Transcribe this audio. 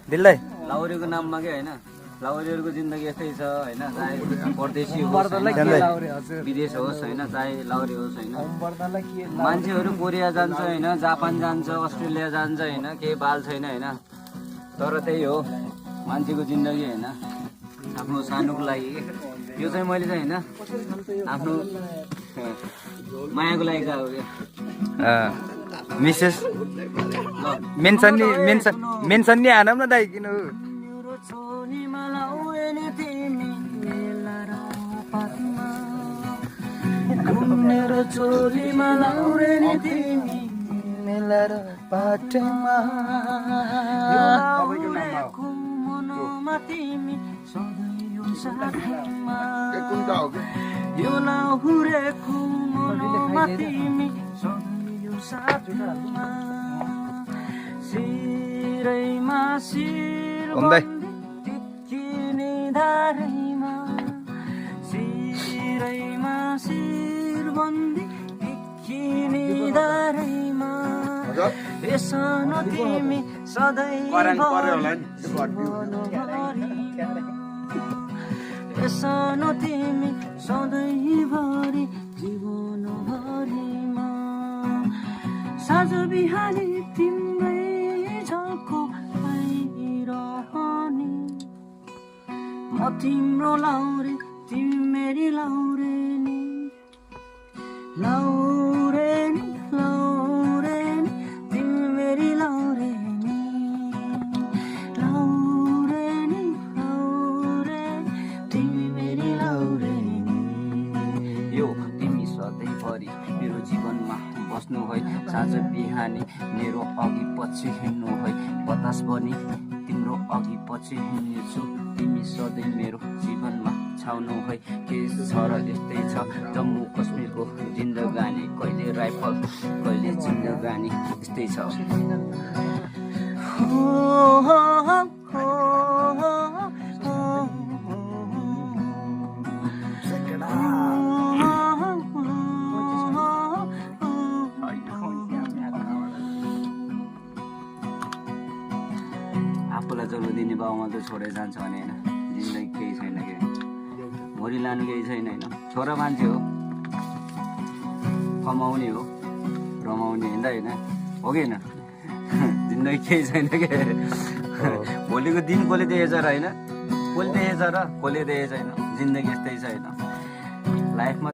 दिल्लै लाउरेको नाममा के होइन लाउरेहरूको जिन्दगी यस्तै छ होइन चाहे परदेशी होस् विदेश होस् होइन चाहे लाउरे होस् होइन मान्छेहरू कोरिया जान्छ होइन जापान जान्छ अस्ट्रेलिया जान्छ होइन केही बाल छैन होइन तर त्यही हो मान्छेको जिन्दगी होइन आफ्नो सानोको लागि यो चाहिँ मैले चाहिँ होइन आफ्नो मायाको लागि चाहिँ अब मिसेस मेन्सन नि आनम न दाइ किन मेरो चोलीमा लाउरे नि तिमी मेला र बाटोमा लाउरेको मनमा तिमी सधैँ यो साथमा यो लाउरेको मनमा तिमी सधैँ यो साथमा शिरैमा शिर टिकिने धारैमा शिरैमा शिर बन्दी टिकिने धारैमा ए सानो तिमी सधैँ ए सानो तिमी सधैँभरि जीवनभरिमा साँझ बिहानी तिम्रै झल्को पाइरहने म तिम्रो लाउरे तिमी मेरी लाउरे नि लाउरे नि लाउरे नि तिमी मेरी लाउरे नि लाउरे नि लाउरे तिमी मेरी लाउरे नि यो तिमी सधैँभरि मेरो जीवनमा बस्नु है साँझ बिहानी मेरो अघि पछि हिँड्नु है बतास बनी तिम्रो अघि पछि हिँड्नेछु तिमी सधैँ मेरो जीवनमा छाउनु है के छ र यस्तै छ जम्मू कश्मीरको जिन्दगानी कहिले राइफल कहिले जिन्दगानी यस्तै छ आफूलाई जन्म दिने बाउमा त छोडेर जान्छ भने होइन जिन्दगी केही छैन के भोलि लानु केही छैन होइन छोरा मान्छे हो कमाउने हो रमाउने होइन हो कि होइन जिन्दगी केही छैन के भोलिको दिन कसले देखेछ र होइन कसले देखेछ र कसले देखेको छैन जिन्दगी यस्तै छ होइन लाइफमा